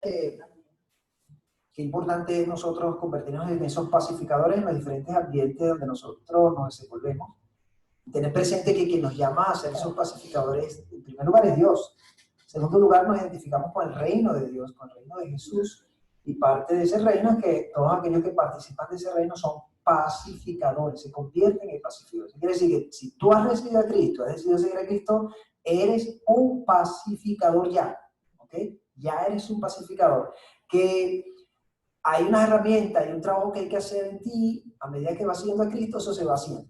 qué importante es nosotros convertirnos en esos pacificadores en los diferentes ambientes donde nosotros nos desenvolvemos. Tener presente que quien nos llama a ser esos pacificadores, en primer lugar, es Dios. En segundo lugar, nos identificamos con el reino de Dios, con el reino de Jesús. Y parte de ese reino es que todos aquellos que participan de ese reino son pacificadores, se convierten en pacificadores. Quiere decir que si tú has recibido a Cristo, has decidido seguir a Cristo, eres un pacificador ya. ¿Ok? Ya eres un pacificador. Que hay una herramienta, hay un trabajo que hay que hacer en ti, a medida que vas siguiendo a Cristo, eso se va haciendo.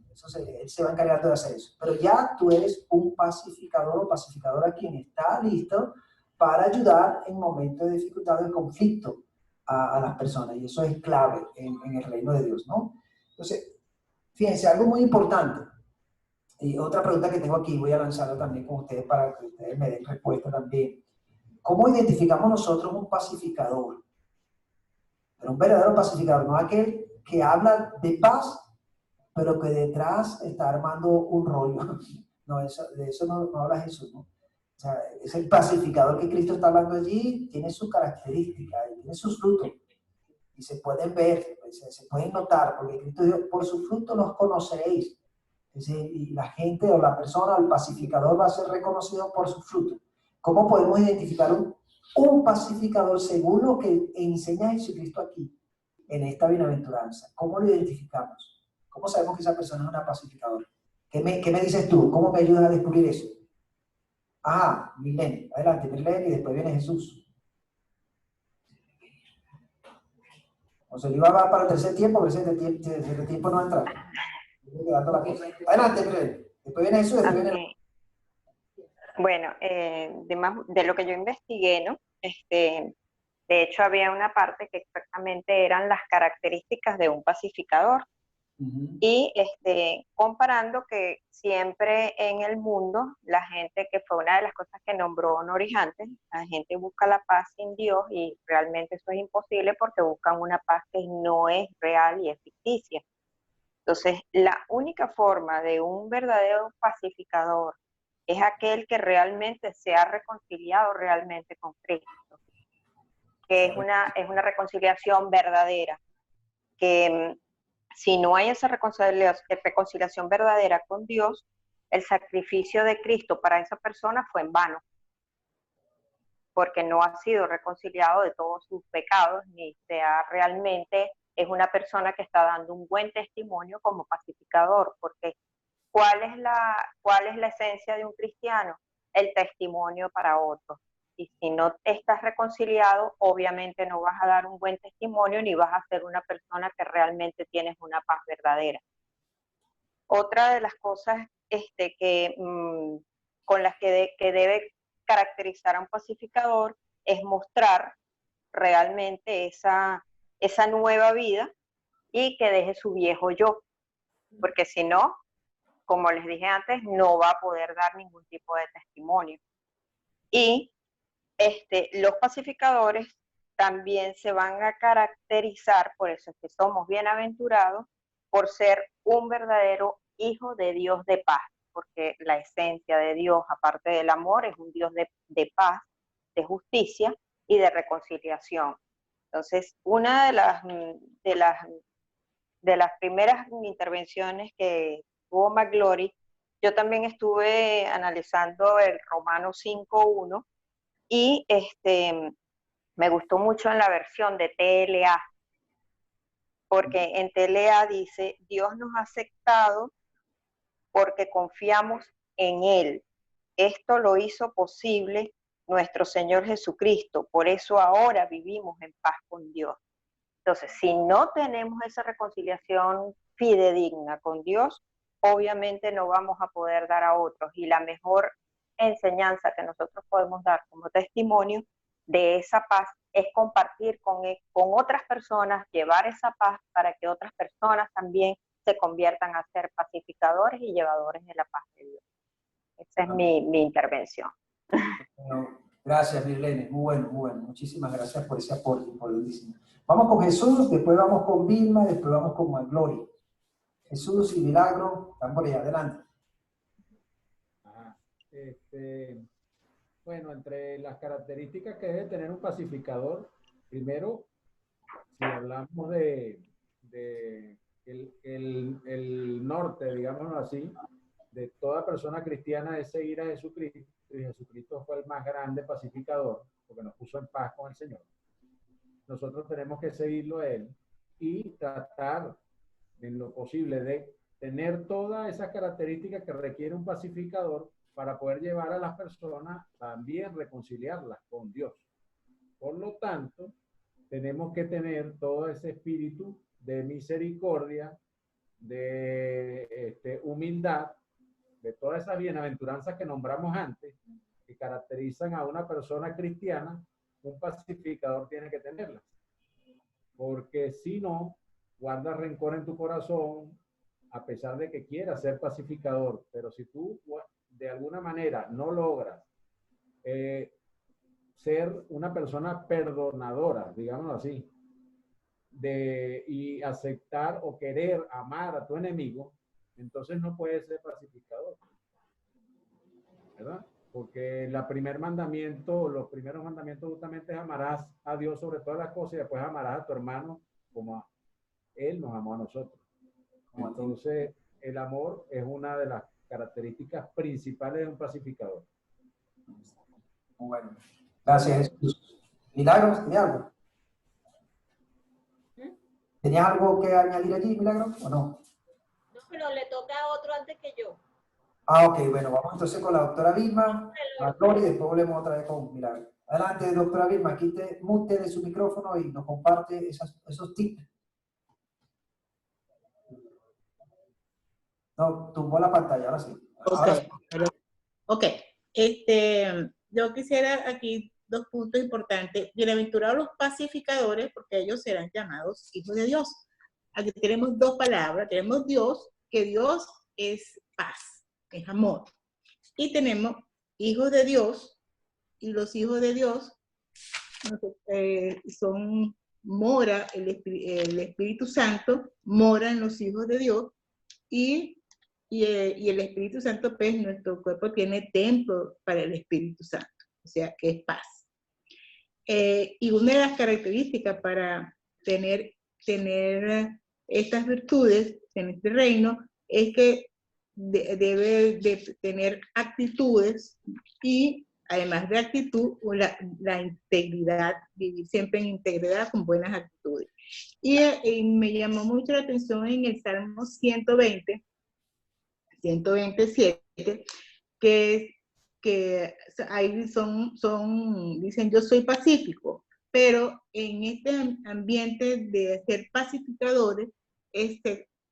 Él se va encargando de hacer eso. Pero ya tú eres un pacificador o pacificadora quien está listo para ayudar en momentos de dificultad o de conflicto a las personas. Y eso es clave en el reino de Dios, ¿no? Entonces, fíjense, algo muy importante. Y otra pregunta que tengo aquí, voy a lanzarla también con ustedes para que ustedes me den respuesta también. ¿Cómo identificamos nosotros un pacificador? Pero un verdadero pacificador, no aquel que habla de paz, pero que detrás está armando un rollo. No, de eso no habla Jesús, ¿no? O sea, es el pacificador que Cristo está hablando allí, tiene sus características, tiene sus frutos. Y se pueden ver, se pueden notar, porque Cristo dijo, por su fruto los conoceréis. Y la gente o la persona, el pacificador va a ser reconocido por su fruto. ¿Cómo podemos identificar un pacificador según lo que enseña Jesucristo aquí, en esta bienaventuranza? ¿Cómo lo identificamos? ¿Cómo sabemos que esa persona es una pacificadora? ¿Qué me dices tú? ¿Cómo me ayudas a descubrir eso? Ajá, Milene, adelante, Milene, y después viene Jesús. José Luis va para el tercer tiempo, pero ese tiempo no entra. Adelante, Milene. Después viene Jesús, después viene... Bueno, de lo que yo investigué, ¿no? De hecho, había una parte que exactamente eran las características de un pacificador. Y comparando que siempre en el mundo, la gente, que fue una de las cosas que nombró Noris antes, la gente busca la paz sin Dios y realmente eso es imposible porque buscan una paz que no es real y es ficticia. Entonces, la única forma de un verdadero pacificador es aquel que realmente se ha reconciliado realmente con Cristo, que es una reconciliación verdadera, que si no hay esa reconciliación verdadera con Dios, el sacrificio de Cristo para esa persona fue en vano, porque no ha sido reconciliado de todos sus pecados, ni sea realmente es una persona que está dando un buen testimonio como pacificador, porque ¿cuál es la esencia de un cristiano? El testimonio para otros. Y si no estás reconciliado, obviamente no vas a dar un buen testimonio ni vas a ser una persona que realmente tienes una paz verdadera. Otra de las cosas con las que debe caracterizar a un pacificador es mostrar realmente esa nueva vida y que deje su viejo yo, porque si no, como les dije antes, no va a poder dar ningún tipo de testimonio. Y los pacificadores también se van a caracterizar, por eso es que somos bienaventurados, por ser un verdadero hijo de Dios de paz, porque la esencia de Dios, aparte del amor, es un Dios de paz, de justicia y de reconciliación. Entonces, una de las primeras intervenciones que tuvo McGlory, yo también estuve analizando el Romano 5.1 y me gustó mucho en la versión de TLA, porque en TLA dice, Dios nos ha aceptado porque confiamos en Él. Esto lo hizo posible nuestro Señor Jesucristo, por eso ahora vivimos en paz con Dios. Entonces, si no tenemos esa reconciliación fidedigna con Dios, obviamente no vamos a poder dar a otros. Y la mejor enseñanza que nosotros podemos dar como testimonio de esa paz es compartir con otras personas, llevar esa paz para que otras personas también se conviertan a ser pacificadores y llevadores de la paz de Dios. Esa es mi intervención. Bueno, gracias, Mirlene. Muy bueno, muy bueno. Muchísimas gracias por ese aporte importantísimo. Vamos con Jesús, después vamos con Vilma, después vamos con McGlory. Jesús y Milagro, están por allá, adelante. Bueno, entre las características que debe tener un pacificador, primero, si hablamos de el norte, digámoslo así, de toda persona cristiana es seguir a Jesucristo, y Jesucristo fue el más grande pacificador, porque nos puso en paz con el Señor. Nosotros tenemos que seguirlo a Él y tratar en lo posible de tener todas esas características que requiere un pacificador para poder llevar a las personas también reconciliarlas con Dios. Por lo tanto, tenemos que tener todo ese espíritu de misericordia, de humildad, de todas esas bienaventuranzas que nombramos antes, que caracterizan a una persona cristiana. Un pacificador tiene que tenerlas, porque si no, guardas rencor en tu corazón, a pesar de que quieras ser pacificador, pero si tú de alguna manera no logras ser una persona perdonadora, digámoslo así, y aceptar o querer amar a tu enemigo, entonces no puedes ser pacificador, ¿verdad? Porque los primeros mandamientos justamente es amarás a Dios sobre todas las cosas y después amarás a tu hermano como Él nos amó a nosotros. Entonces, el amor es una de las características principales de un pacificador. Bueno, gracias, Jesús. Milagros, ¿tenía algo? ¿Tenías algo que añadir allí, Milagros, o no? No, pero le toca a otro antes que yo. Ah, ok, bueno, vamos entonces con la doctora Vilma, a Gloria, y después volvemos otra vez con Milagros. Adelante, doctora Vilma, quite mute de su micrófono y nos comparte esos tips. No, tumbó la pantalla, ahora sí. Ahora sí. Ok, yo quisiera aquí dos puntos importantes. Bienaventurados los pacificadores, porque ellos serán llamados hijos de Dios. Aquí tenemos dos palabras. Tenemos Dios, que Dios es paz, es amor. Y tenemos hijos de Dios, y los hijos de Dios mora el Espíritu Santo, mora en los hijos de Dios, y el Espíritu Santo, pues, nuestro cuerpo tiene templo para el Espíritu Santo, o sea, que es paz. Y una de las características para tener estas virtudes en este reino es que debe de tener actitudes, y además de actitud, la integridad, vivir siempre en integridad con buenas actitudes. Y me llamó mucho la atención en el Salmo 127, que ahí dicen yo soy pacífico, pero en este ambiente de ser pacificadores,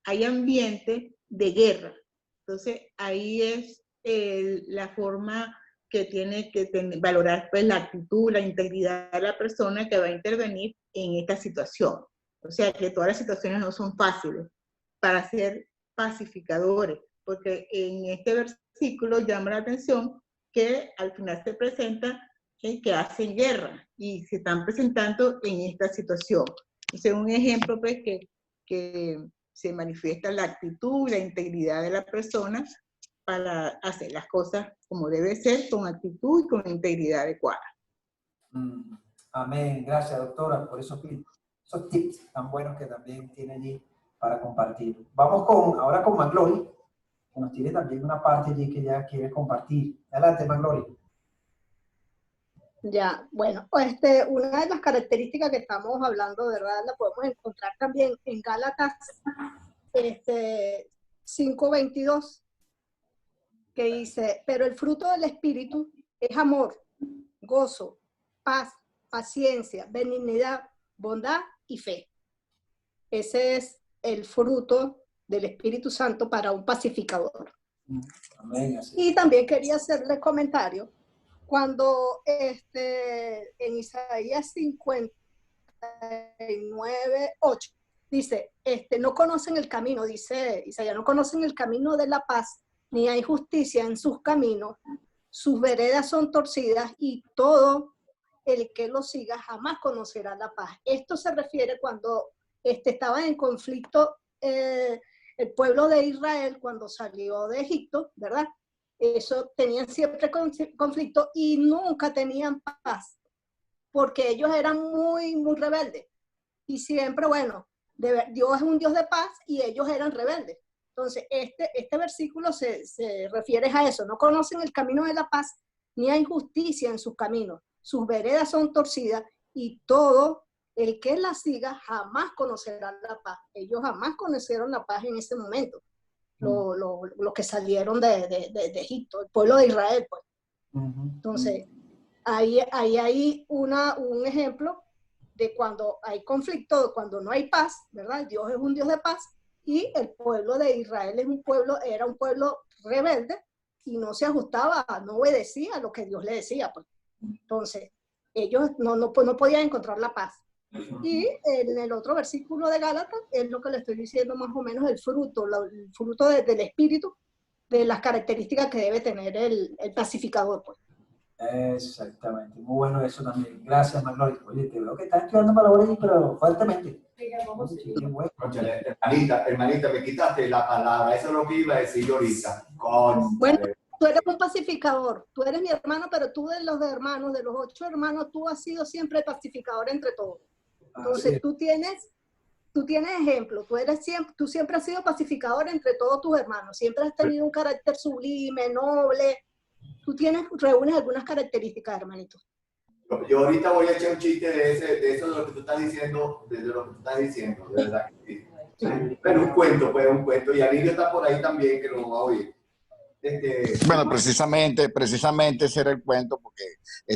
hay ambiente de guerra. Entonces ahí es la forma que tiene que valorar, pues, la actitud, la integridad de la persona que va a intervenir en esta situación. O sea que todas las situaciones no son fáciles para ser pacificadores, porque en este versículo llama la atención que al final se presenta que hacen guerra y se están presentando en esta situación. Entonces, un ejemplo, pues, que se manifiesta la actitud, la integridad de la persona para hacer las cosas como debe ser, con actitud y con integridad adecuada. Amén. Gracias, doctora, por esos tips tan buenos que también tiene allí para compartir. Vamos ahora con Maglori, que nos tiene también una parte allí que ya quiere compartir. Adelante, Maglori. Ya, bueno, una de las características que estamos hablando, ¿verdad? La podemos encontrar también en Gálatas 5:22, que dice, pero el fruto del Espíritu es amor, gozo, paz, paciencia, benignidad, bondad y fe. Ese es el fruto del Espíritu Santo para un pacificador. Amén. Y también quería hacerle comentario cuando en Isaías 59:8 dice, no conocen el camino, dice Isaías, no conocen el camino de la paz, ni hay justicia en sus caminos, sus veredas son torcidas y todo el que lo siga jamás conocerá la paz. Esto se refiere cuando estaba en conflicto el pueblo de Israel cuando salió de Egipto, ¿verdad? eso tenían siempre conflicto y nunca tenían paz, porque ellos eran muy rebeldes. Y siempre, bueno, Dios es un Dios de paz y ellos eran rebeldes. Entonces, este versículo se refiere a eso. No conocen el camino de la paz, ni hay justicia en sus caminos. Sus veredas son torcidas y todo el que la siga jamás conocerá la paz. Ellos jamás conocieron la paz en ese momento. Los que salieron de Egipto, el pueblo de Israel, pues. Entonces, ahí hay un ejemplo de cuando hay conflicto, cuando no hay paz, ¿verdad? Dios es un Dios de paz y el pueblo de Israel era un pueblo rebelde y no se ajustaba, no obedecía a lo que Dios le decía, pues. Entonces, ellos no podían encontrar la paz. Y en el otro versículo de Gálatas es lo que le estoy diciendo más o menos, el fruto del espíritu, de las características que debe tener el pacificador, pues. Exactamente, muy bueno eso también. Gracias, Maglori. Oye, te veo que estás estudiando palabras ahí, pero fuertemente. Sí, bueno. Hermanita, me quitaste la palabra, eso es lo que iba a decir yo ahorita. Bueno, tú eres un pacificador, tú eres mi hermano, pero tú de los hermanos, de los 8 hermanos, tú has sido siempre el pacificador entre todos. Entonces tú tienes ejemplo, tú siempre has sido pacificador entre todos tus hermanos, siempre has tenido un carácter sublime, noble. Tú reúnes algunas características, hermanito. Yo ahorita voy a echar un chiste de eso de lo que tú estás diciendo, de verdad que sí. Sí. Pero un cuento, y Alirio está por ahí también, que lo va a oír. Bueno, precisamente ese era el cuento, porque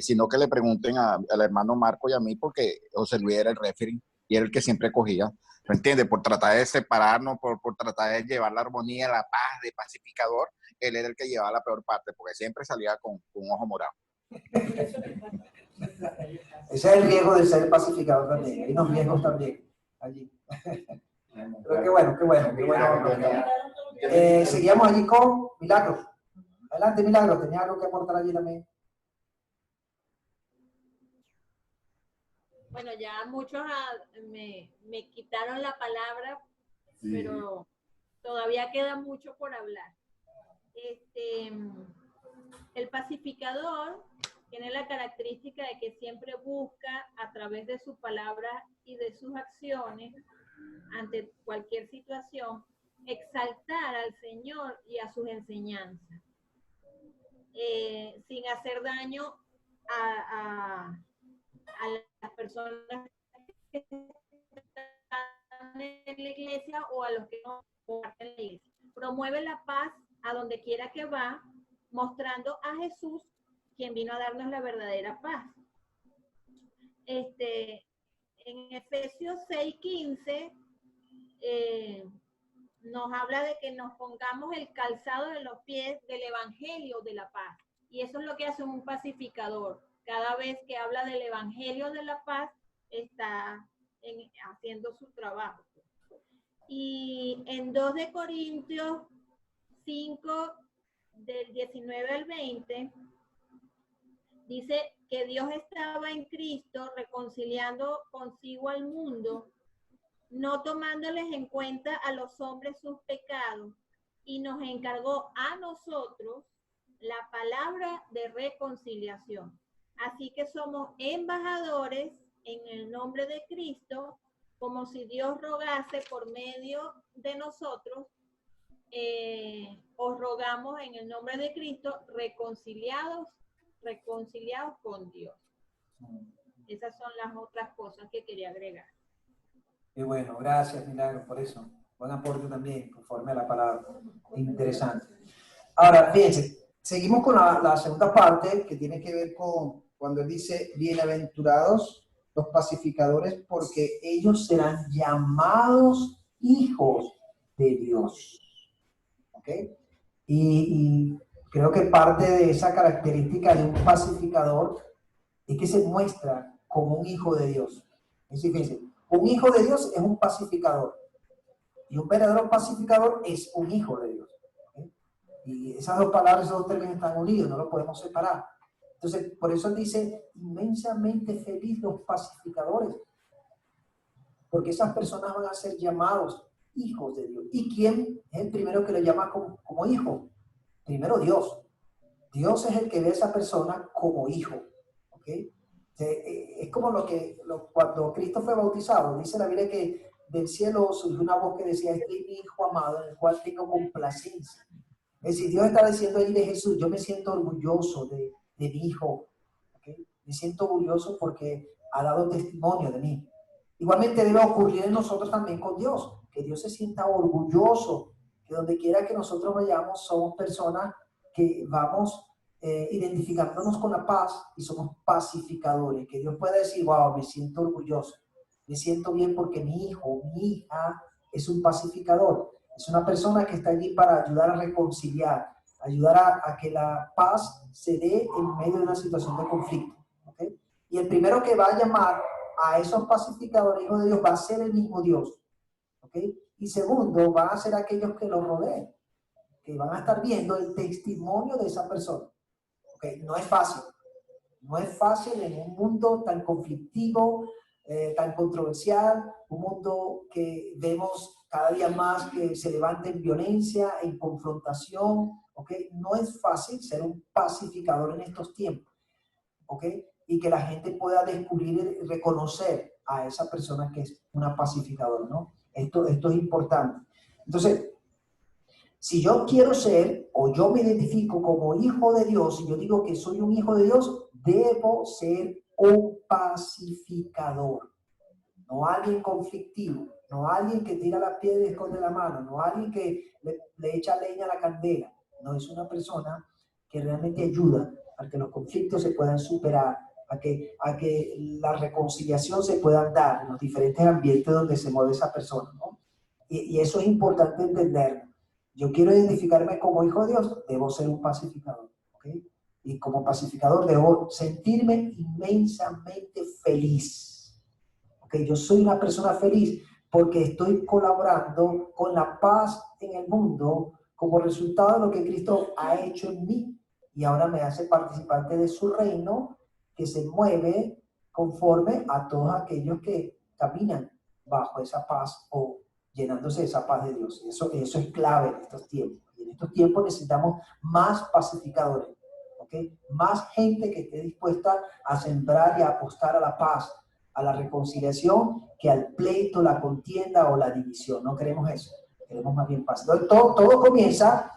si no que le pregunten al hermano Marco y a mí, porque José Luis era el referee y era el que siempre cogía, ¿me entiendes? Por tratar de separarnos, por tratar de llevar la armonía, la paz, de pacificador, él era el que llevaba la peor parte, porque siempre salía con un ojo morado. Ese es el riesgo de ser pacificador también, hay unos riesgos también allí. Pero qué bueno. Seguíamos allí con Milagro. Adelante, Milagro, ¿tenía algo que aportar allí también? Bueno, ya muchos me quitaron la palabra, sí, pero todavía queda mucho por hablar. El pacificador tiene la característica de que siempre busca, a través de sus palabras y de sus acciones, ante cualquier situación, exaltar al Señor y a sus enseñanzas, sin hacer daño a las personas que están en la iglesia o a los que no comparten la iglesia. Promueve la paz a donde quiera que va, mostrando a Jesús, quien vino a darnos la verdadera paz. En Efesios 6:15 nos habla de que nos pongamos el calzado de los pies del evangelio de la paz. Y eso es lo que hace un pacificador. Cada vez que habla del evangelio de la paz, está haciendo su trabajo. Y en 2 de Corintios 5, del 19 al 20, dice que Dios estaba en Cristo reconciliando consigo al mundo, no tomándoles en cuenta a los hombres sus pecados, y nos encargó a nosotros la palabra de reconciliación. Así que somos embajadores en el nombre de Cristo, como si Dios rogase por medio de nosotros. Os rogamos en el nombre de Cristo, reconciliados con Dios. Esas son las otras cosas que quería agregar. Y bueno, gracias, Milagro, por eso. Buen aporte también, conforme a la palabra. Interesante. Ahora, fíjense, seguimos con la segunda parte, que tiene que ver con cuando él dice, bienaventurados los pacificadores, porque ellos serán llamados hijos de Dios. ¿Ok? Y creo que parte de esa característica de un pacificador es que se muestra como un hijo de Dios. Es decir, fíjense, un hijo de Dios es un pacificador. Y un verdadero pacificador es un hijo de Dios. ¿Okay? Y esas dos palabras, esos dos términos están unidos, no los podemos separar. Entonces, por eso dice, inmensamente feliz los pacificadores. Porque esas personas van a ser llamados hijos de Dios. ¿Y quién es el primero que lo llama como hijo? Primero Dios. Dios es el que ve a esa persona como hijo. ¿Ok? Es como cuando Cristo fue bautizado, dice la Biblia que del cielo surgió una voz que decía, este es mi hijo amado, en el cual tengo complacencia. Es decir, Dios está diciendo ahí de Jesús, yo me siento orgulloso de mi hijo. ¿Okay? Me siento orgulloso porque ha dado testimonio de mí. Igualmente debe ocurrir en nosotros también con Dios, que Dios se sienta orgulloso, que donde quiera que nosotros vayamos somos personas que vamos identificándonos con la paz y somos pacificadores, que Dios pueda decir, wow, me siento orgulloso, me siento bien porque mi hijo, mi hija es un pacificador, es una persona que está allí para ayudar a reconciliar, ayudar a que la paz se dé en medio de una situación de conflicto. ¿Okay? Y el primero que va a llamar a esos pacificadores, hijos de Dios, va a ser el mismo Dios. ¿Okay? Y segundo, van a ser aquellos que lo rodeen, que van a estar viendo el testimonio de esa persona. ¿Okay? No es fácil. No es fácil en un mundo tan conflictivo, tan controversial, un mundo que vemos cada día más que se levanta en violencia, en confrontación. ¿Okay? No es fácil ser un pacificador en estos tiempos. ¿Okay? Y que la gente pueda descubrir y reconocer a esa persona que es una pacificadora, ¿no? Esto es importante. Entonces, si yo quiero ser, o yo me identifico como hijo de Dios, y yo digo que soy un hijo de Dios, debo ser un pacificador. No alguien conflictivo, no alguien que tira la piedra y esconde la mano, no alguien que le echa leña a la candela. No, es una persona que realmente ayuda a que los conflictos se puedan superar, a que la reconciliación se pueda dar en los diferentes ambientes donde se mueve esa persona, ¿no? Y eso es importante entenderlo. Yo quiero identificarme como hijo de Dios, debo ser un pacificador, ¿ok? Y como pacificador debo sentirme inmensamente feliz, ¿ok? Yo soy una persona feliz porque estoy colaborando con la paz en el mundo como resultado de lo que Cristo ha hecho en mí y ahora me hace participante de su reino que se mueve conforme a todos aquellos que caminan bajo esa paz o llenándose de esa paz de Dios. Eso es clave en estos tiempos. Y en estos tiempos necesitamos más pacificadores, ¿ok? Más gente que esté dispuesta a sembrar y a apostar a la paz, a la reconciliación, que al pleito, la contienda o la división. No queremos eso. Queremos más bien paz. Entonces, todo comienza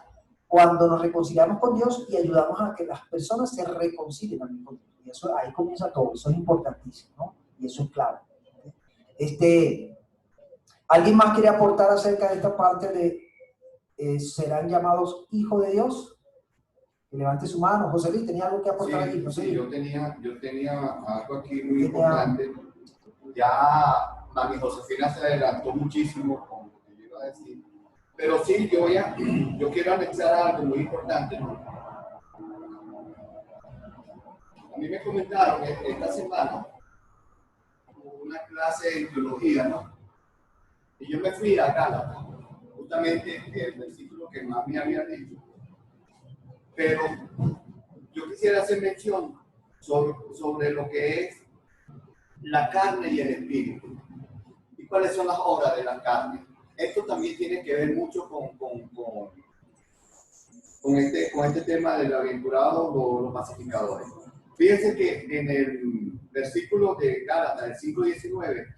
cuando nos reconciliamos con Dios y ayudamos a que las personas se reconcilien también con Dios. Y eso, ahí comienza todo. Eso es importantísimo, ¿no? Y eso es clave. ¿Alguien más quiere aportar acerca de esta parte de serán llamados hijos de Dios? Que levante su mano. José Luis, ¿tenía algo que aportar aquí? José Luis. Yo tenía algo aquí muy importante. Ya mami Josefina se adelantó muchísimo con lo que yo iba a decir. Pero sí, yo quiero anexar algo muy importante, ¿no? A mí me comentaron esta semana una clase de teología, ¿no? Y yo me fui a Gálatas, justamente el versículo que más me había dicho. Pero yo quisiera hacer mención sobre lo que es la carne y el espíritu. ¿Y cuáles son las obras de la carne? Esto también tiene que ver mucho con este tema del aventurado o los pacificadores. Fíjense que en el versículo de Gálatas, el 5:19,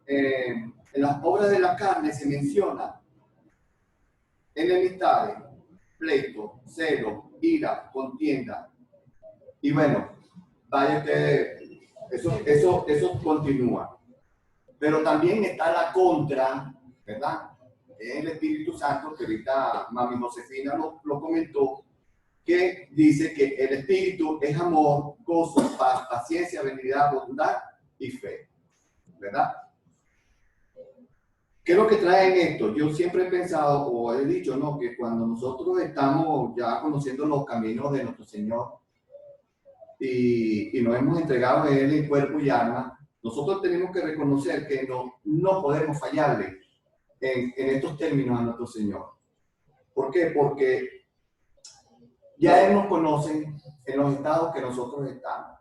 en las obras de la carne se menciona enemistades, pleito, celo, ira, contienda. Y bueno, vaya que eso continúa. Pero también está la contra, ¿verdad? El Espíritu Santo, que ahorita mami Josefina lo comentó, que dice que el Espíritu es amor, gozo, paz, paciencia, benignidad, bondad y fe, ¿verdad? ¿Qué es lo que trae en esto? Yo siempre he pensado, o he dicho, ¿no? Que cuando nosotros estamos ya conociendo los caminos de nuestro Señor y nos hemos entregado a Él en cuerpo y alma, nosotros tenemos que reconocer que no podemos fallarle en estos términos a nuestro Señor. ¿Por qué? Porque ya Él nos conoce en los estados que nosotros estamos.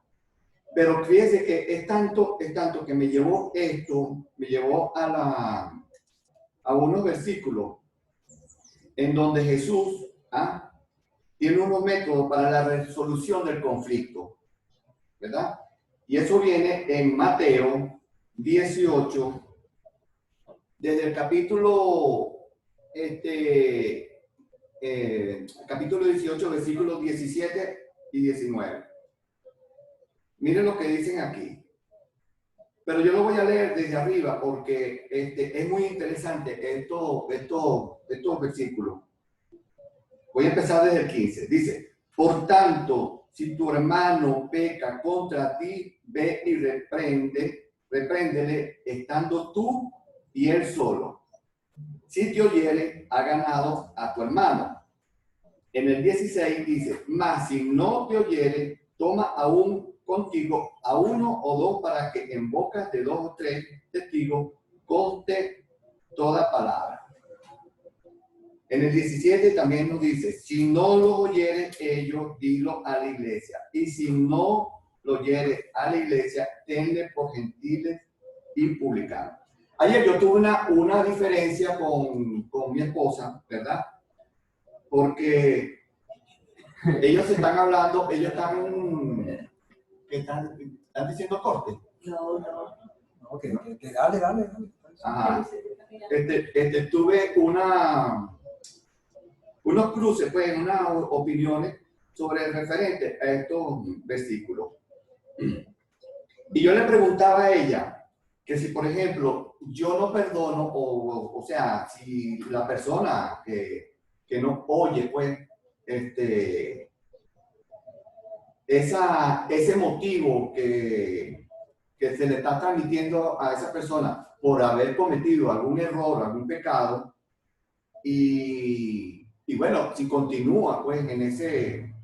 Pero fíjense que es tanto que me llevó a unos versículos en donde Jesús tiene unos métodos para la resolución del conflicto, ¿verdad? Y eso viene en Mateo 18, desde el capítulo, capítulo 18, versículos 17 y 19. Miren lo que dicen aquí. Pero yo lo voy a leer desde arriba porque es muy interesante estos versículos. Voy a empezar desde el 15. Dice, por tanto, si tu hermano peca contra ti, ve y repréndele, estando tú y él solo. Si te oyere, ha ganado a tu hermano. En el 16 dice, mas si no te oyere, toma aún contigo a uno o dos para que en bocas de 2 o 3 testigos conste toda palabra. En el 17 también nos dice, si no lo oyere ellos, dilo a la iglesia. Y si no lo oyere a la iglesia, tenle por gentiles y publicanos. Ayer yo tuve una diferencia con mi esposa, ¿verdad? Porque ellos están hablando, ellos están diciendo corte. No, que dale. Ajá. Tuve unos cruces, pues, unas opiniones sobre el referente a estos versículos. Y yo le preguntaba a ella que si, por ejemplo, yo no perdono, o sea, si la persona que no oye, pues, ese motivo que se le está transmitiendo a esa persona por haber cometido algún error, algún pecado, y bueno, si continúa pues en ese,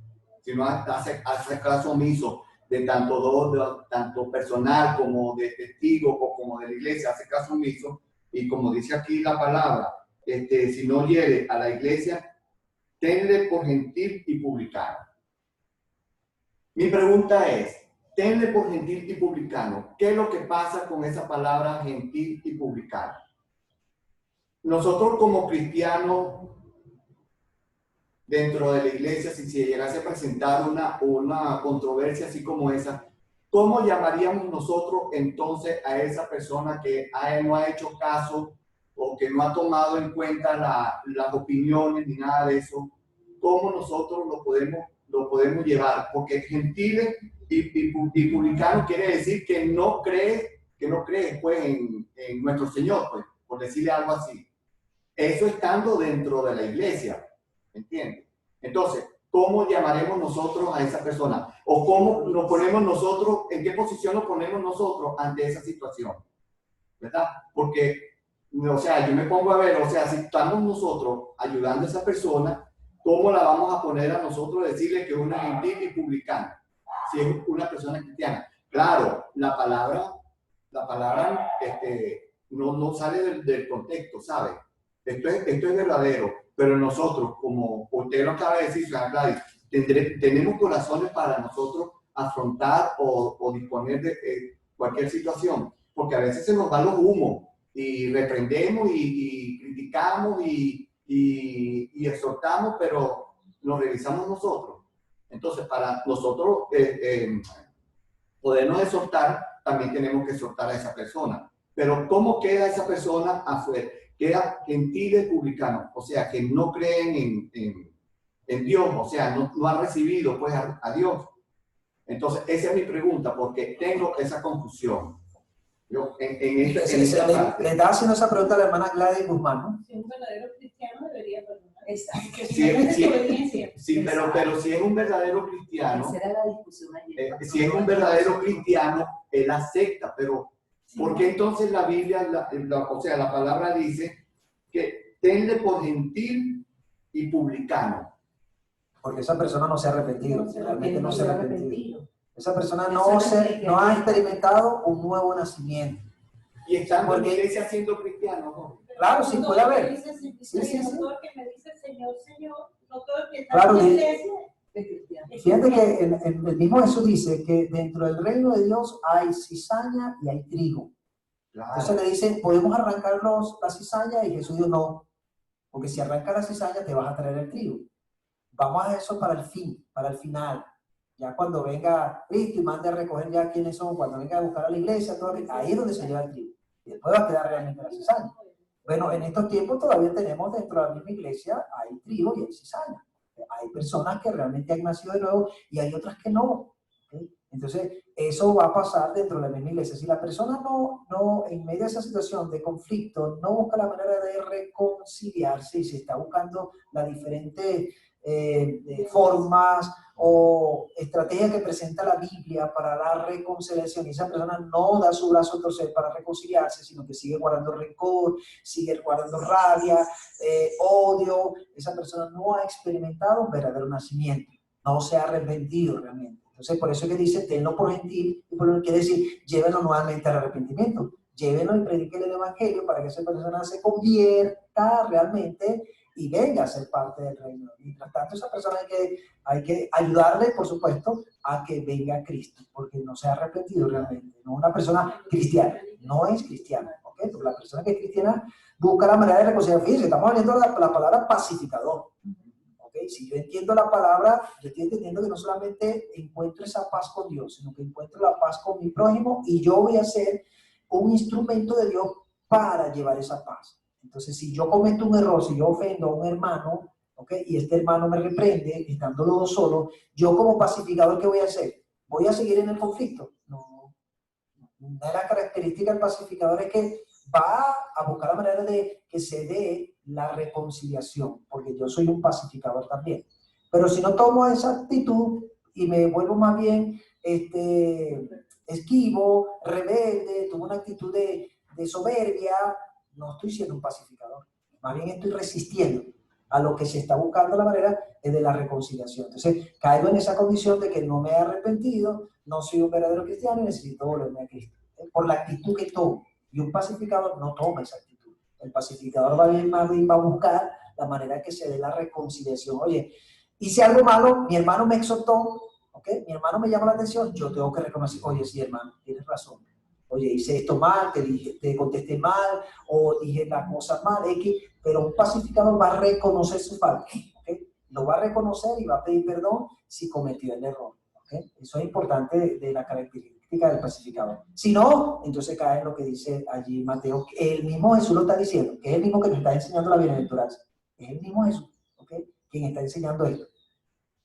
si no hace caso omiso de tanto personal como de testigo o como de la iglesia, hace caso omiso, y como dice aquí la palabra, si no hiere a la iglesia, tenle por gentil y publicano. Mi pregunta es, tenle por gentil y publicano, ¿qué es lo que pasa con esa palabra gentil y publicano? Nosotros como cristianos, dentro de la iglesia, si se llegase a presentar una controversia así como esa, ¿cómo llamaríamos nosotros entonces a esa persona que no ha hecho caso o que no ha tomado en cuenta las opiniones ni nada de eso? ¿Cómo nosotros lo podemos llevar? Porque gentiles y publicano quiere decir que no cree pues, en nuestro Señor, pues, por decirle algo así. Eso estando dentro de la iglesia, ¿entiendes? Entonces, ¿cómo llamaremos nosotros a esa persona? ¿O cómo nos ponemos nosotros, en qué posición nos ponemos nosotros ante esa situación? ¿Verdad? Porque, o sea, yo me pongo a ver, o sea, si estamos nosotros ayudando a esa persona, ¿cómo la vamos a poner a nosotros decirle que es una gentil y publicana? Si es una persona cristiana. Claro, la palabra no sale del contexto, ¿sabe? Esto es verdadero, pero nosotros, como usted lo acaba de decir, señora Gladys, tenemos corazones para nosotros afrontar o disponer de cualquier situación, porque a veces se nos van los humos y reprendemos y criticamos y exhortamos, pero nos revisamos nosotros. Entonces, para nosotros podernos exhortar, también tenemos que exhortar a esa persona. Pero ¿cómo queda esa persona afuera? Queda gentiles publicanos, o sea, que no creen en Dios, o sea, no han recibido pues a Dios. Entonces, esa es mi pregunta, porque tengo esa confusión. Yo, le está haciendo esa pregunta a la hermana Gladys Guzmán, ¿no? Si un verdadero cristiano debería perdonar. Exacto. Sí, pero si es un verdadero cristiano, si es un verdadero cristiano, él acepta, pero ¿por qué entonces la Biblia, o sea, la palabra dice que tenle por gentil y publicano? Porque esa persona no se ha arrepentido, realmente no se ha arrepentido. Esa persona no ha experimentado un nuevo nacimiento. Y estando en la iglesia siendo cristiano, ¿no? Claro, sí puede haber. Sí. Todo el que me dice Señor, Señor, no todo el que está claro, en la iglesia es cristiano. Fíjate que el mismo Jesús dice que dentro del reino de Dios hay cizaña y hay trigo. Claro. Entonces le dicen, ¿podemos arrancar la cizaña? Y Jesús dijo, no, porque si arranca la cizaña te vas a traer el trigo. vamos a eso para el fin, para el final. Ya cuando venga Cristo y mande a recoger ya quiénes son, cuando venga a buscar a la iglesia, todo, ahí es donde se lleva el trigo. Y después va a quedar realmente la cizaña. Bueno, en estos tiempos todavía tenemos dentro de la misma iglesia, hay trigo y hay cizaña. Hay personas que realmente han nacido de nuevo y hay otras que no. ¿Okay? Entonces, eso va a pasar dentro de la misma iglesia. Si la persona no, en medio de esa situación de conflicto, no busca la manera de reconciliarse y se está buscando las diferentes formas o estrategias que presenta la Biblia para la reconciliación, y esa persona no da su brazo a torcer para reconciliarse, sino que sigue guardando rencor, sigue guardando rabia, odio, esa persona no ha experimentado un verdadero nacimiento, no se ha arrepentido realmente. Entonces, por eso es que dice, tenlo por gentil, y por lo que quiere decir, llévenlo nuevamente al arrepentimiento, llévenlo y prediquen el evangelio para que esa persona se convierta realmente y venga a ser parte del reino. Mientras tanto, esa persona hay que ayudarle, por supuesto, a que venga a Cristo, porque no se ha arrepentido realmente. No una persona cristiana, no es cristiana, ¿ok? Porque la persona que es cristiana busca la manera de reconciliar. Fíjense, estamos hablando de la palabra pacificador. ¿Okay? Si yo entiendo la palabra, yo estoy entendiendo que no solamente encuentro esa paz con Dios, sino que encuentro la paz con mi prójimo y yo voy a ser un instrumento de Dios para llevar esa paz. Entonces, si yo cometo un error, si yo ofendo a un hermano, ¿okay? Y este hermano me reprende, estando los dos solos, yo como pacificador, ¿qué voy a hacer? ¿Voy a seguir en el conflicto? No. Una de las características del pacificador es que va a buscar la manera de que se dé la reconciliación, porque yo soy un pacificador también. Pero si no tomo esa actitud y me vuelvo más bien esquivo, rebelde, tomo una actitud de soberbia, no estoy siendo un pacificador. Más bien estoy resistiendo a lo que se está buscando la manera de la reconciliación. Entonces, caigo en esa condición de que no me he arrepentido, no soy un verdadero cristiano y necesito volverme a Cristo. Por la actitud que tomo. Y un pacificador no toma esa actitud. El pacificador va a buscar la manera que se dé la reconciliación. Oye, hice algo malo, mi hermano me exhortó, ¿okay? Mi hermano me llama la atención, yo tengo que reconocer, oye, sí, hermano, tienes razón. Oye, hice esto mal, te contesté mal, o dije la cosa mal, pero un pacificador va a reconocer su falta, ¿okay? Lo va a reconocer y va a pedir perdón si cometió el error, ¿okay? Eso es importante de la característica del pacificador. Si no, entonces cae en lo que dice allí Mateo, que el mismo Jesús lo está diciendo, que es el mismo que nos está enseñando la bienaventuranza, es el mismo Jesús, ¿okay? Quien está enseñando esto.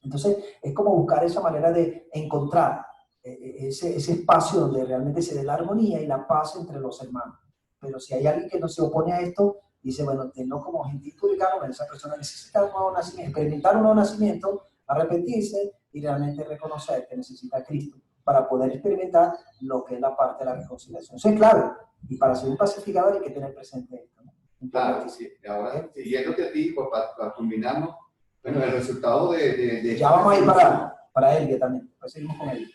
Entonces, es como buscar esa manera de encontrar ese espacio donde realmente se dé la armonía y la paz entre los hermanos. Pero si hay alguien que no se opone a esto, dice, bueno, tenlo como gentil publicano, esa persona necesita un nuevo nacimiento, experimentar un nuevo nacimiento, arrepentirse y realmente reconocer que necesita a Cristo para poder experimentar lo que es la parte de la reconciliación. Eso es clave. Y para ser un pacificador hay que tener presente esto, ¿no? Claro, sí. Ahora, siguiéndote a ti, para culminarnos, bueno, el resultado de ya vamos a ir para Elvia también, pues seguimos con Elvia.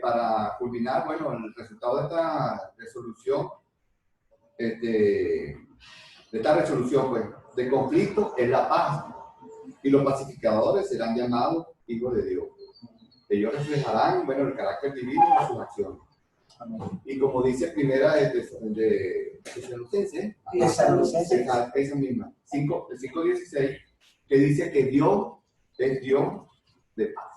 Para culminar, bueno, el resultado de esta resolución, de conflicto es la paz, y los pacificadores serán llamados hijos de Dios. Ellos reflejarán, bueno, el carácter divino de sus acciones. Amén. Y como dice primera de Tesalonicenses, esa misma, 5:16, que dice que Dios es Dios de paz.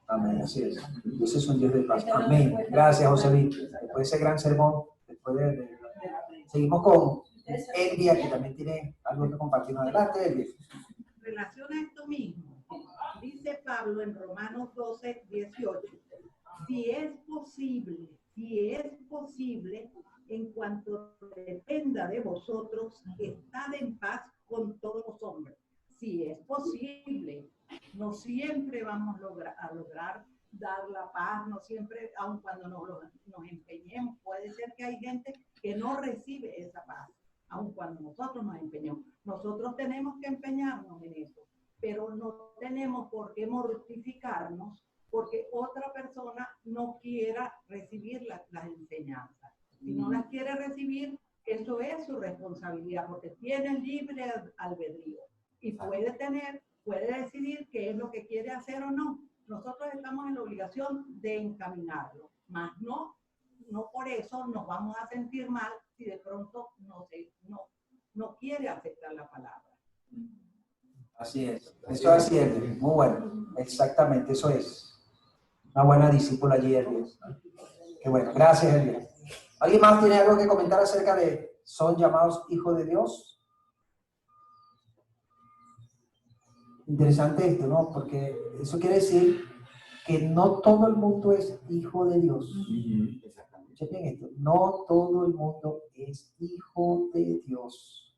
Amén, así es. Dios es un Dios de paz. Amén. Gracias, José Luis. Después de ese gran sermón, seguimos con Elvia, que también tiene algo que compartir. Adelante, Elvia. En relación a esto mismo, dice Pablo en Romanos 12:18, si es posible, en cuanto dependa de vosotros, estad en paz con todos los hombres. Si es posible, no siempre vamos a lograr dar la paz, no siempre, aun cuando nos empeñemos, puede ser que hay gente que no recibe esa paz, aun cuando nosotros nos empeñemos. Nosotros tenemos que empeñarnos en eso, pero no tenemos por qué mortificarnos porque otra persona no quiera recibir las enseñanzas. Si no las quiere recibir, eso es su responsabilidad, porque tiene libre albedrío y puede decidir qué es lo que quiere hacer o no. Nosotros estamos en la obligación de encaminarlo, mas no por eso nos vamos a sentir mal si de pronto no quiere aceptar la palabra. Así es. Eso es así, Elvia. Muy bueno. Exactamente, eso es. Una buena discípula allí, Elvia. Qué bueno. Gracias, Elvia. ¿Alguien más tiene algo que comentar acerca de son llamados hijos de Dios? Interesante esto, ¿no? Porque eso quiere decir que no todo el mundo es hijo de Dios. Escuchen esto. No todo el mundo es hijo de Dios.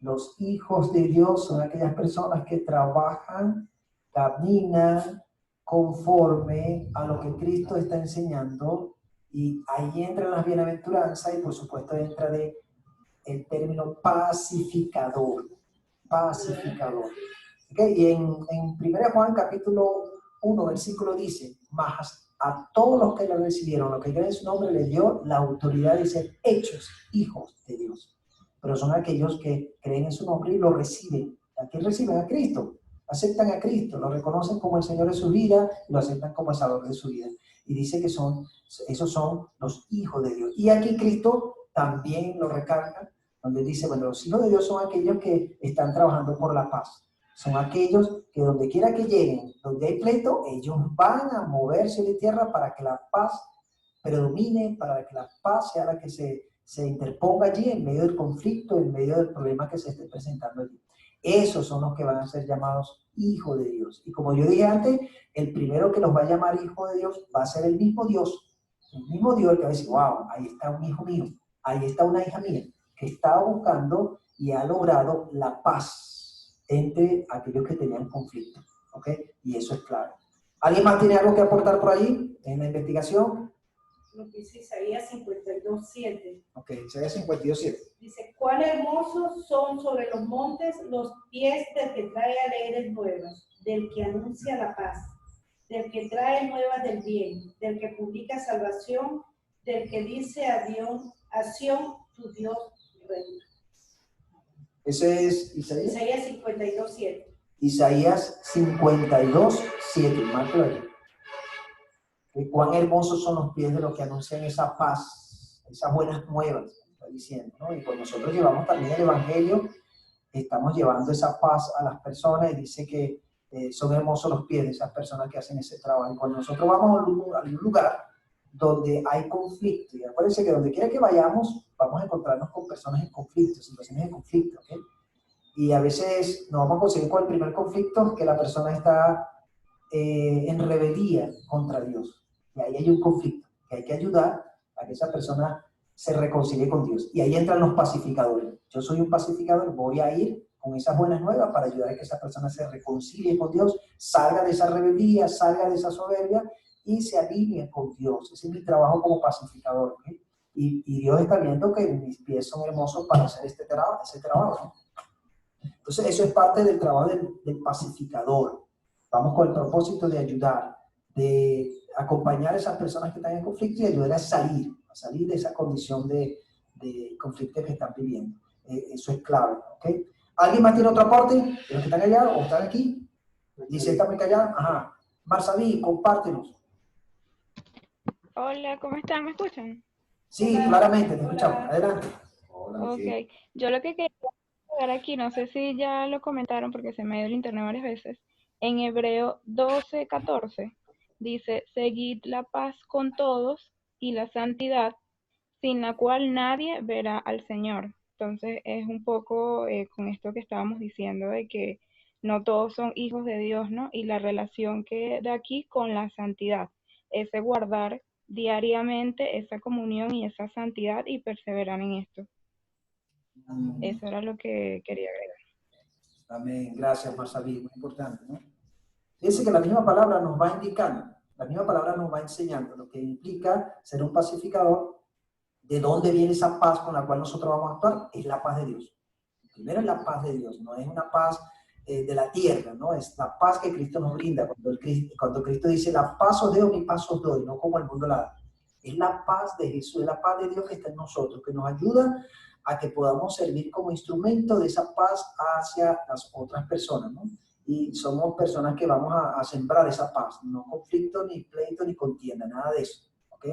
Los hijos de Dios son aquellas personas que trabajan, caminan conforme a lo que Cristo está enseñando, y ahí entran las bienaventuranzas y por supuesto entra el término pacificador. Pacificador. ¿Okay? Y en 1 Juan capítulo 1 versículo dice, mas a todos los que lo recibieron, los que creen en su nombre, les dio la autoridad de ser hechos hijos de Dios. Pero son aquellos que creen en su nombre y lo reciben. ¿A quién reciben? A Cristo. Aceptan a Cristo, lo reconocen como el Señor de su vida, lo aceptan como el Salvador de su vida. Y dice que esos son los hijos de Dios. Y aquí Cristo también lo recarga, donde dice, bueno, los hijos de Dios son aquellos que están trabajando por la paz. Son aquellos que donde quiera que lleguen, donde hay pleito, ellos van a moverse de tierra para que la paz predomine, para que la paz sea la que se interponga allí en medio del conflicto, en medio del problema que se esté presentando allí. Esos son los que van a ser llamados hijos de Dios. Y como yo dije antes, el primero que los va a llamar hijo de Dios va a ser el mismo Dios. El mismo Dios que va a decir, wow, ahí está un hijo mío, ahí está una hija mía, que estaba buscando y ha logrado la paz entre aquellos que tenían conflicto. ¿Ok? Y eso es claro. ¿Alguien más tiene algo que aportar por ahí en la investigación? Lo que dice Isaías 52:7. Ok, Isaías 52:7. Dice, cuán hermosos son sobre los montes los pies del que trae alegres nuevas, del que anuncia la paz, del que trae nuevas del bien, del que publica salvación, del que dice a Sión, tu Dios reina. Ese es Isaías. Isaías 52:7. Isaías 52:7. Márquelo allí. Cuán hermosos son los pies de los que anuncian esa paz, esas buenas nuevas, está diciendo, ¿no? Y cuando nosotros llevamos también el Evangelio, estamos llevando esa paz a las personas, y dice que son hermosos los pies de esas personas que hacen ese trabajo. Y cuando nosotros vamos a un lugar donde hay conflicto, y acuérdense que donde quiera que vayamos, vamos a encontrarnos con personas en conflicto, situaciones de conflicto, ¿ok? Y a veces nos vamos a conseguir con el primer conflicto que la persona está en rebeldía contra Dios. Y ahí hay un conflicto, que hay que ayudar a que esa persona se reconcilie con Dios. Y ahí entran los pacificadores. Yo soy un pacificador, voy a ir con esas buenas nuevas para ayudar a que esa persona se reconcilie con Dios, salga de esa rebeldía, salga de esa soberbia y se alinee con Dios. Ese es mi trabajo como pacificador. ¿Okay? Y Dios está viendo que mis pies son hermosos para hacer ese trabajo. ¿No? Entonces eso es parte del trabajo del pacificador. Vamos con el propósito de ayudar, de acompañar a esas personas que están en conflicto y ayudar a salir de esa condición de conflicto que están viviendo. Eso es clave, ¿ok? ¿Alguien más tiene otro aporte? ¿De los que están allá o están aquí? Dice, ¿están allá? Ajá. Marzaví, compártenos. Hola, ¿cómo están? ¿Me escuchan? Sí, claramente, te escuchamos. Adelante. Ok, yo lo que quería ver aquí, no sé si ya lo comentaron porque se me dio el internet varias veces, en Hebreo 12:14 dice, seguid la paz con todos y la santidad, sin la cual nadie verá al Señor. Entonces es un poco con esto que estábamos diciendo de que no todos son hijos de Dios, ¿no? Y la relación que da aquí con la santidad, ese guardar diariamente esa comunión y esa santidad y perseverar en esto. Eso era lo que quería agregar. Amén. Gracias, Marzaví. Muy importante, ¿no? Fíjense que la misma palabra nos va indicando, la misma palabra nos va enseñando lo que implica ser un pacificador. ¿De dónde viene esa paz con la cual nosotros vamos a actuar? Es la paz de Dios. Primero es la paz de Dios, no es una paz de la tierra, ¿no? Es la paz que Cristo nos brinda. Cuando Cristo dice, la paz os doy, mi paz os doy, no como el mundo la da. Es la paz de Jesús, es la paz de Dios que está en nosotros, que nos ayuda a que podamos servir como instrumento de esa paz hacia las otras personas, ¿no? Y somos personas que vamos a sembrar esa paz, no conflicto, ni pleito, ni contienda, nada de eso, ¿ok?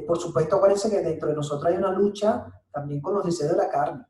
Por supuesto, parece que dentro de nosotros hay una lucha también con los deseos de la carne.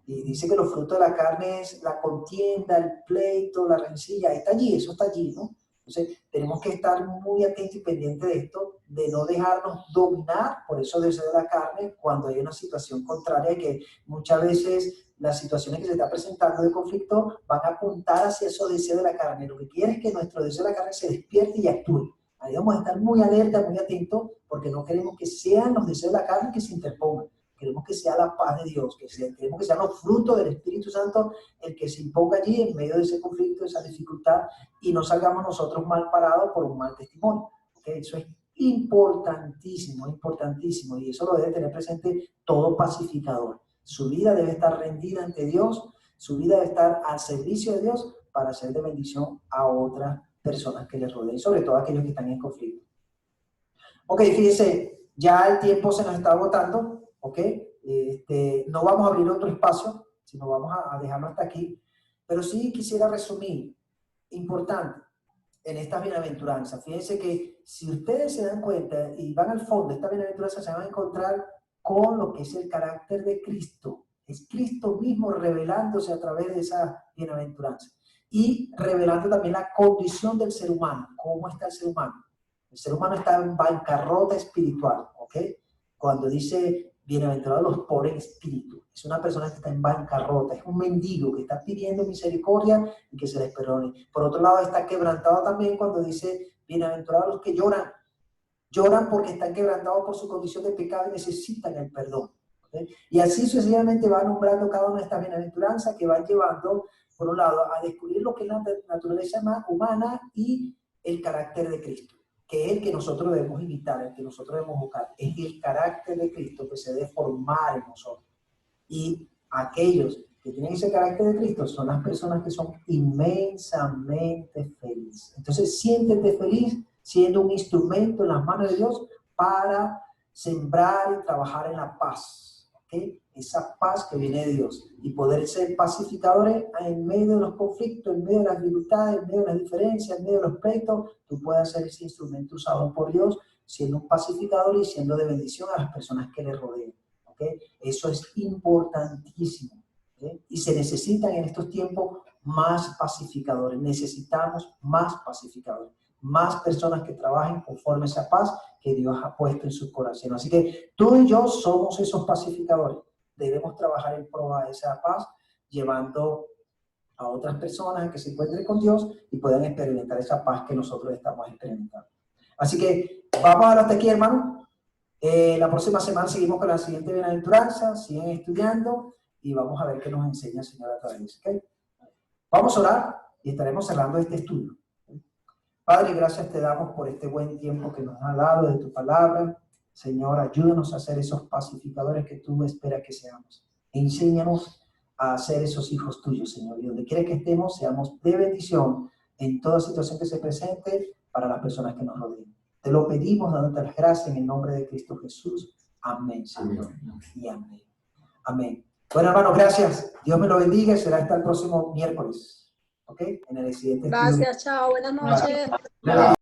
Y dice que los frutos de la carne es la contienda, el pleito, la rencilla, está allí, eso está allí, ¿no? Entonces, tenemos que estar muy atentos y pendientes de esto, de no dejarnos dominar por esos deseos de la carne cuando hay una situación contraria, que muchas veces las situaciones que se están presentando de conflicto van a apuntar hacia esos deseos de la carne. Lo que quiere es que nuestro deseo de la carne se despierte y actúe. Ahí vamos a estar muy alerta, muy atentos, porque no queremos que sean los deseos de la carne que se interpongan. Queremos que sea la paz de Dios, queremos que sean los frutos del Espíritu Santo el que se imponga allí en medio de ese conflicto, de esa dificultad, y no salgamos nosotros mal parados por un mal testimonio. ¿Okay? Eso es importantísimo, importantísimo, y eso lo debe tener presente todo pacificador. Su vida debe estar rendida ante Dios, su vida debe estar al servicio de Dios para ser de bendición a otras personas que les rodeen, sobre todo aquellos que están en conflicto. Ok, fíjense, ya el tiempo se nos está agotando. ¿Ok? No vamos a abrir otro espacio, sino vamos a dejarlo hasta aquí. Pero sí quisiera resumir, importante, en esta bienaventuranza. Fíjense que si ustedes se dan cuenta y van al fondo de esta bienaventuranza, se van a encontrar con lo que es el carácter de Cristo. Es Cristo mismo revelándose a través de esa bienaventuranza. Y revelando también la condición del ser humano. ¿Cómo está el ser humano? El ser humano está en bancarrota espiritual. ¿Ok? Cuando dice bienaventurados los pobres en espíritu, es una persona que está en bancarrota, es un mendigo que está pidiendo misericordia y que se les perdone. Por otro lado, está quebrantado también cuando dice bienaventurados los que lloran. Lloran porque están quebrantados por su condición de pecado y necesitan el perdón. ¿Okay? Y así sucesivamente va nombrando cada una de estas bienaventuranzas que van llevando, por un lado, a descubrir lo que es la naturaleza humana y el carácter de Cristo, que es el que nosotros debemos imitar, el que nosotros debemos buscar. Es el carácter de Cristo que se debe formar en nosotros. Y aquellos que tienen ese carácter de Cristo son las personas que son inmensamente felices. Entonces, siéntete feliz siendo un instrumento en las manos de Dios para sembrar y trabajar en la paz. ¿Okay? Esa paz que viene de Dios. Y poder ser pacificadores en medio de los conflictos, en medio de las dificultades, en medio de las diferencias, en medio de los pleitos. Tú puedes ser ese instrumento usado por Dios, siendo un pacificador y siendo de bendición a las personas que le rodean. ¿Okay? Eso es importantísimo. ¿Okay? Y se necesitan en estos tiempos más pacificadores. Necesitamos más pacificadores. Más personas que trabajen conforme a esa paz que Dios ha puesto en sus corazones. Así que tú y yo somos esos pacificadores. Debemos trabajar en pro de esa paz, llevando a otras personas a que se encuentren con Dios y puedan experimentar esa paz que nosotros estamos experimentando. Así que vamos a ver hasta aquí, hermano. La próxima semana seguimos con la siguiente bienaventuranza. Siguen estudiando y vamos a ver qué nos enseña el Señor a través de eso. ¿Okay? Vamos a orar y estaremos cerrando este estudio. Padre, gracias te damos por este buen tiempo que nos has dado de tu palabra. Señor, ayúdanos a ser esos pacificadores que tú esperas que seamos. Enséñanos a ser esos hijos tuyos, Señor. Y donde quiera que estemos, seamos de bendición en toda situación que se presente para las personas que nos rodean. Te lo pedimos dándote las gracias en el nombre de Cristo Jesús. Amén, Señor. Y amén. Amén. Bueno, hermanos, gracias. Dios me lo bendiga y será hasta el próximo miércoles. ¿Ok? En el siguiente. Gracias, chao, buenas noches. Gracias.